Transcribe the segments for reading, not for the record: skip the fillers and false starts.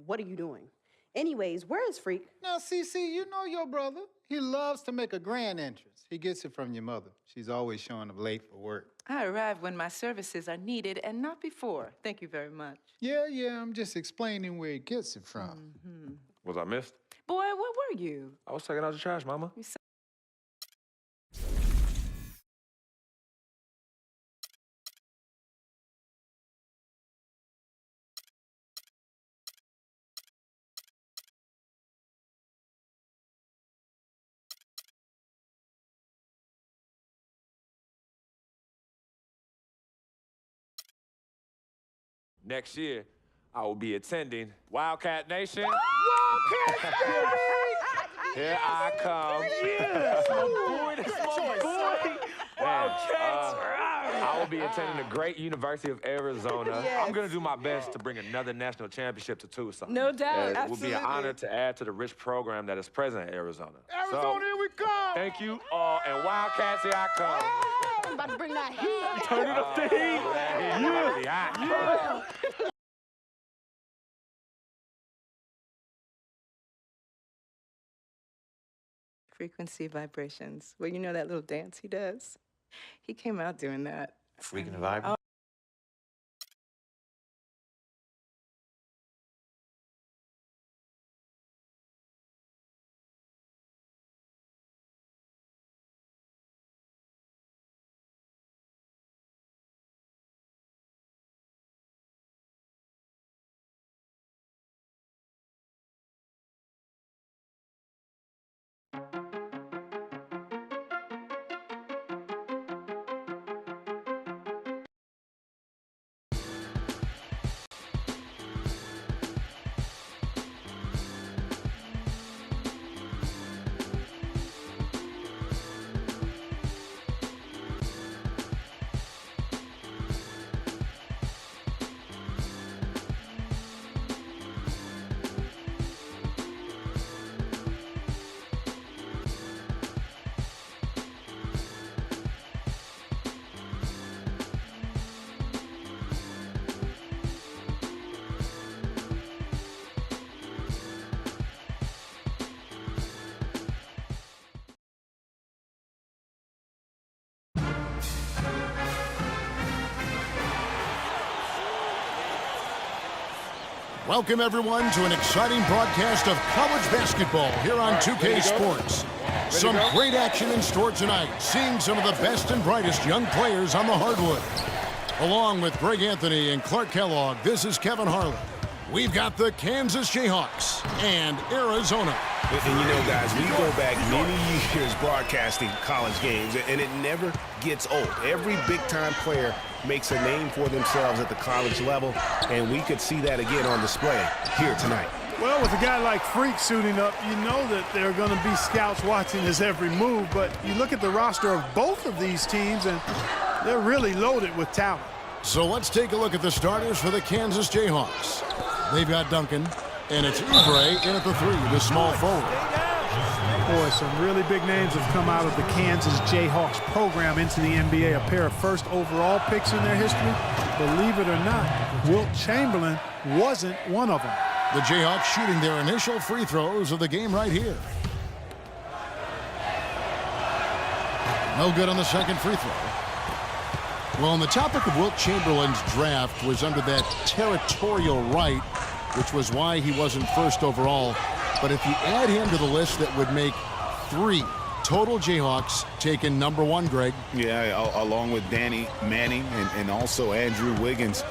what are you doing? Anyways, where is Freak? Now, CC, you know your brother. He loves to make a grand entrance. He gets it from your mother. She's always showing up late for work. I arrive when my services are needed and not before. Thank you very much. Yeah, I'm just explaining where he gets it from. Was I missed? Boy, where were you? I was taking out the trash, Mama. Next year, I will be attending Wildcat Nation. Wildcat Nation! Here I come. That's my boy. Wildcats. I will be attending the great University of Arizona. Yes. I'm gonna do my best to bring another national championship to Tucson. No doubt. It will be an honor to add to the rich program that is present in Arizona. Arizona, here we come! Thank you all, and Wildcats, here I come. I'm about to bring that heat. Turn it up the heat. Yeah. Frequency vibrations. Well, you know that little dance he does? He came out doing that. Freaking vibrant. Welcome, everyone, to an exciting broadcast of college basketball here on 2K Sports. Some great action in store tonight, seeing some of the best and brightest young players on the hardwood. Along with Greg Anthony and Clark Kellogg, this is Kevin Harlan. We've got the Kansas Jayhawks and Arizona. And you know, guys, we go back many years broadcasting college games, and it never gets old. Every big-time player makes a name for themselves at the college level, and we could see that again on display here tonight. Well, with a guy like Freak suiting up, you know that there are going to be scouts watching his every move, but you look at the roster of both of these teams, and they're really loaded with talent. So let's take a look at the starters for the Kansas Jayhawks. They've got Duncan, and it's Oubre in at the three, the small forward. Boy, some really big names have come out of the Kansas Jayhawks program into the NBA. A pair of first overall picks in their history. Believe it or not, Wilt Chamberlain wasn't one of them. The Jayhawks shooting their initial free throws of the game right here. No good on the second free throw. Well, on the topic of Wilt Chamberlain's draft was under that territorial right, which was why he wasn't first overall. But if you add him to the list, that would make 3 total Jayhawks taken number 1, Greg. Yeah, along with Danny Manning and also Andrew Wiggins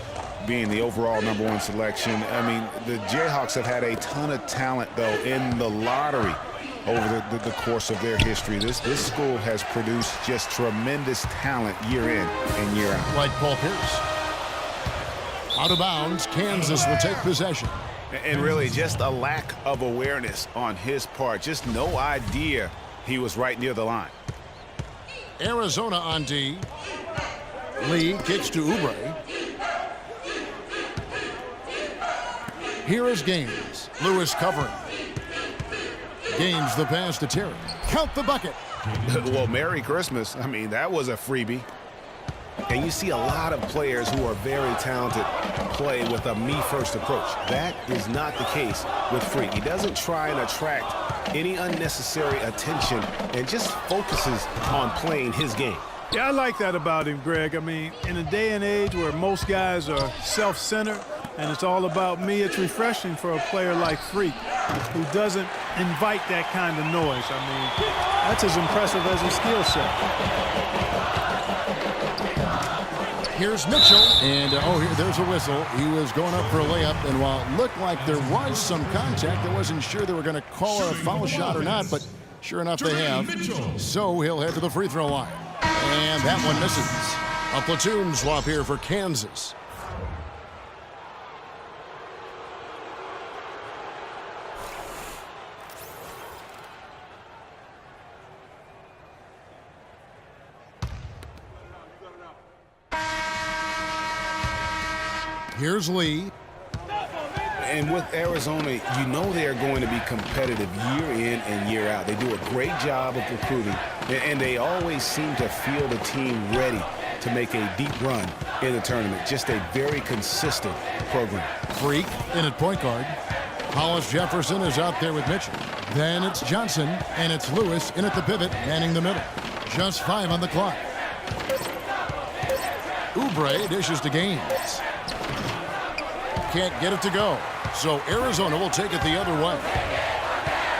being the overall number 1 selection. I mean, the Jayhawks have had a ton of talent, though, in the lottery over the course of their history. This school has produced just tremendous talent year in and year out. Like Paul Pierce. Out of bounds, Kansas will take possession. And really just a lack of awareness on his part. Just no idea he was right near the line. Arizona on D. Lee kicks to Oubre. Here is Gaines. Lewis covering. Gaines the pass to Terry. Count the bucket. Well, Merry Christmas. I mean, that was a freebie. And you see a lot of players who are very talented play with a me-first approach. That is not the case with Freak. He doesn't try and attract any unnecessary attention and just focuses on playing his game. Yeah, I like that about him, Greg. I mean, in a day and age where most guys are self-centered and it's all about me, it's refreshing for a player like Freak who doesn't invite that kind of noise. I mean, that's as impressive as his skill set. Here's Mitchell, and there's a whistle. He was going up for a layup, and while it looked like there was some contact, I wasn't sure they were going to call a foul shot or not, but sure enough they have. So he'll head to the free throw line. And that one misses. A platoon swap here for Kansas. Here's Lee. And with Arizona, you know they are going to be competitive year in and year out. They do a great job of recruiting, and they always seem to feel the team ready to make a deep run in the tournament. Just a very consistent program. Freak in at point guard. Hollis Jefferson is out there with Mitchell. Then it's Johnson, and it's Lewis in at the pivot, manning the middle. Just 5 on the clock. Oubre dishes to Gaines. Can't get it to go. So Arizona will take it the other way.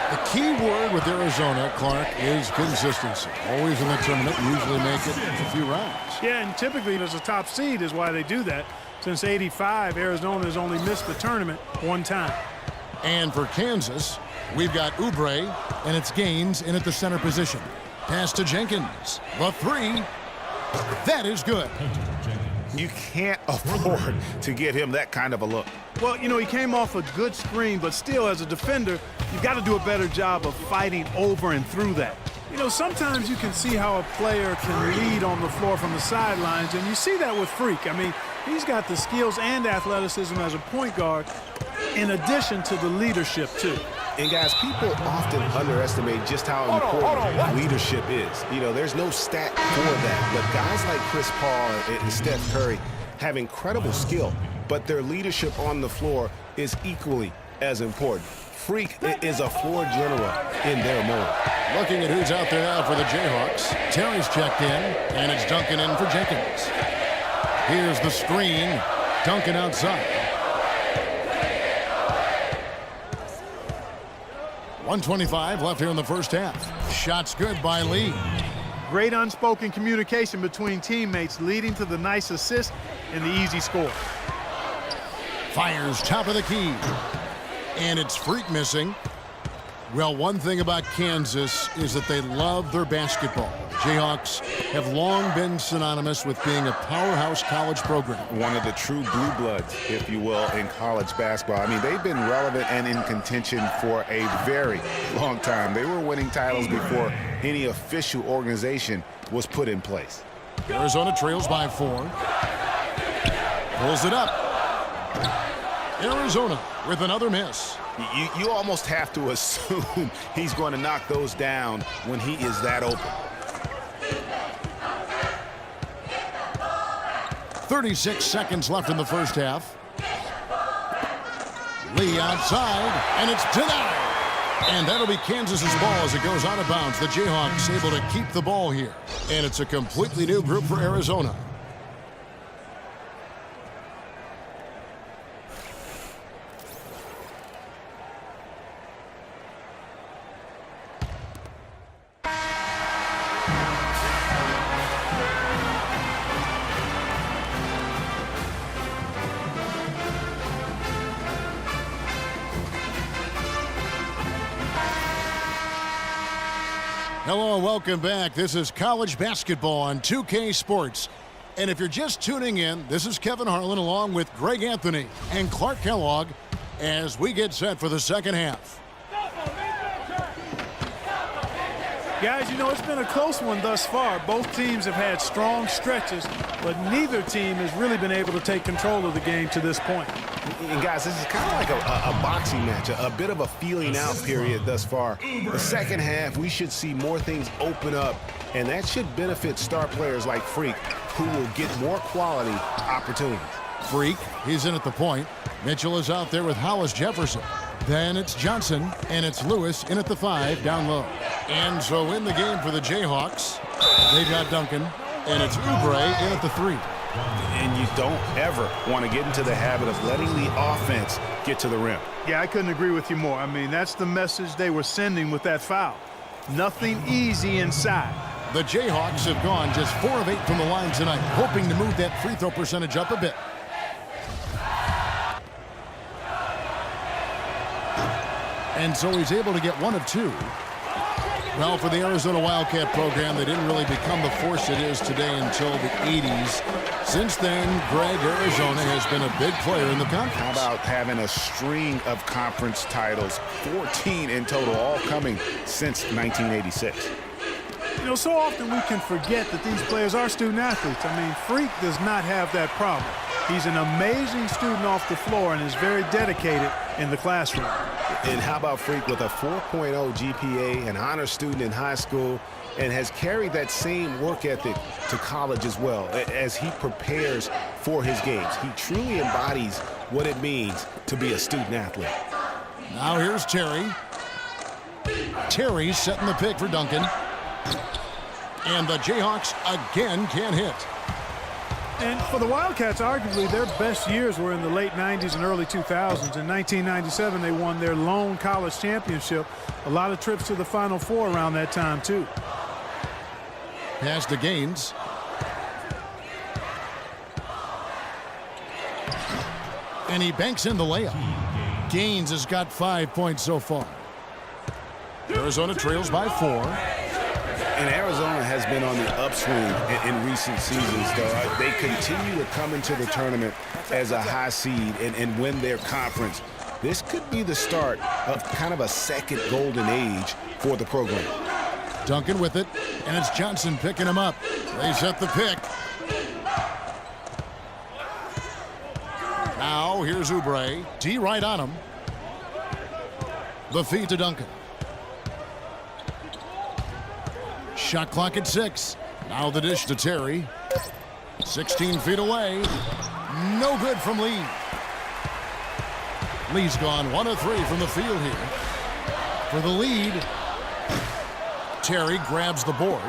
The key word with Arizona, Clark, is consistency. Always in the tournament, usually make it a few rounds. Yeah, and typically as a top seed is why they do that. Since '85, Arizona has only missed the tournament one time. And for Kansas, we've got Oubre, and it's Gaines in at the center position. Pass to Jenkins. The three. That is good. You can't afford to give him that kind of a look. Well, you know, he came off a good screen, but still, as a defender, you've got to do a better job of fighting over and through that. You know, sometimes you can see how a player can lead on the floor from the sidelines, and you see that with Freak. I mean, he's got the skills and athleticism as a point guard, in addition to the leadership, too. And, guys, people often underestimate just how important leadership is. You know, there's no stat for that. But guys like Chris Paul and Steph Curry have incredible skill, but their leadership on the floor is equally as important. Freak is a floor general in their mold. Looking at who's out there now for the Jayhawks. Terry's checked in, and it's Duncan in for Jenkins. Here's the screen. Duncan outside. 1:25 left here in the first half. Shots good by Lee. Great unspoken communication between teammates, leading to the nice assist and the easy score. Fires top of the key. And it's Freak missing. Well, one thing about Kansas is that they love their basketball. Jayhawks have long been synonymous with being a powerhouse college program. One of the true blue bloods, if you will, in college basketball. I mean, they've been relevant and in contention for a very long time. They were winning titles before any official organization was put in place. Arizona trails by 4. Pulls it up. Arizona with another miss. You almost have to assume he's going to knock those down when he is that open. 36 seconds left in the first half. Lee outside, and it's denied. And that'll be Kansas's ball as it goes out of bounds. The Jayhawks able to keep the ball here. And it's a completely new group for Arizona. Hello and welcome back. This is college basketball on 2K Sports. And if you're just tuning in, this is Kevin Harlan along with Greg Anthony and Clark Kellogg as we get set for the second half. Guys, you know, it's been a close one thus far. Both teams have had strong stretches, but neither team has really been able to take control of the game to this point. And guys, this is kind of like a boxing match, a bit of a feeling out period thus far. The second half, we should see more things open up, and that should benefit star players like Freak, who will get more quality opportunities. Freak, he's in at the point. Mitchell is out there with Hollis Jefferson. Then it's Johnson, and it's Lewis in at the 5, down low. And so in the game for the Jayhawks, they've got Duncan, and it's Oubre in at the 3. And you don't ever want to get into the habit of letting the offense get to the rim. Yeah, I couldn't agree with you more. I mean, that's the message they were sending with that foul. Nothing easy inside. The Jayhawks have gone just 4 of 8 from the line tonight, hoping to move that free throw percentage up a bit. And so he's able to get 1 of 2. Well, for the Arizona Wildcat program, they didn't really become the force it is today until the 80s. Since then, Greg, Arizona has been a big player in the conference. How about having a string of conference titles, 14 in total, all coming since 1986? You know, so often we can forget that these players are student athletes. I mean, Freak does not have that problem. He's an amazing student off the floor and is very dedicated in the classroom. And how about Freak with a 4.0 GPA, an honor student in high school, and has carried that same work ethic to college as well as he prepares for his games. He truly embodies what it means to be a student athlete. Now here's Terry. Terry's setting the pick for Duncan. And the Jayhawks again can't hit. And for the Wildcats, arguably their best years were in the late 90s and early 2000s. In 1997, they won their lone college championship. A lot of trips to the Final Four around that time, too. Pass to Gaines. And he banks in the layup. Gaines has got 5 points so far. Arizona trails by 4. And Arizona has been on the upswing in recent seasons, though. They continue to come into the tournament as a high seed and win their conference. This could be the start of kind of a second golden age for the program. Duncan with it, and it's Johnson picking him up. They set the pick. Now here's Oubre. D right on him. The feed to Duncan. Shot clock at 6. Now the dish to Terry. 16 feet away. No good from Lee. Lee's gone 1 of 3 from the field here. For the lead, Terry grabs the board.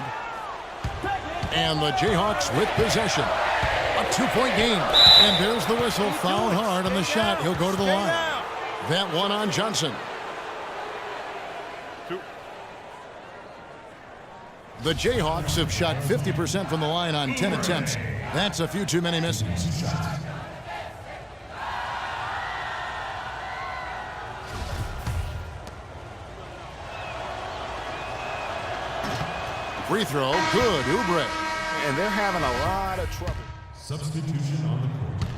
And the Jayhawks with possession. A 2-point game. And there's the whistle. Fouled hard on the shot. He'll go to the line. That one on Johnson. The Jayhawks have shot 50% from the line on 10 attempts. That's a few too many misses. Free throw, good, Oubre. And they're having a lot of trouble. Substitution on the court.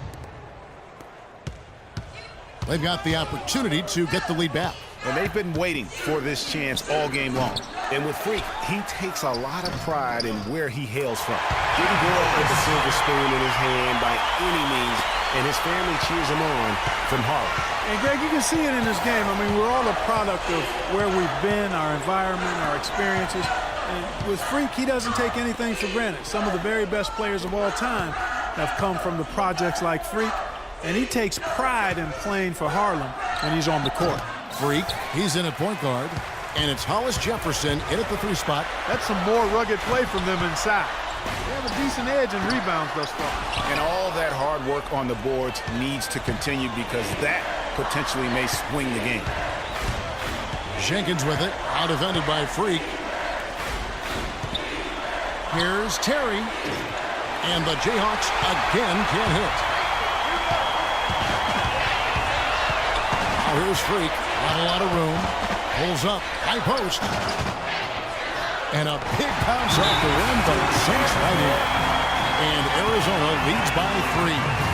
They've got the opportunity to get the lead back. And they've been waiting for this chance all game long. And with Freak, he takes a lot of pride in where he hails from. Didn't grow up with a silver spoon in his hand by any means, and his family cheers him on from Harlem. And Greg, you can see it in this game. I mean, we're all a product of where we've been, our environment, our experiences. And with Freak, he doesn't take anything for granted. Some of the very best players of all time have come from the projects like Freak, and he takes pride in playing for Harlem when he's on the court. Freak, he's in at point guard, and it's Hollis Jefferson in at the 3 spot. That's some more rugged play from them inside. They have a decent edge in rebounds thus far. And all that hard work on the boards needs to continue because that potentially may swing the game. Jenkins with it, out defended by Freak. Here's Terry, and the Jayhawks again can't hit. Now here's Freak, not a lot of room, pulls up, high post, and a big bounce off the rim, but it sinks right in. And Arizona leads by 3.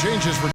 changes for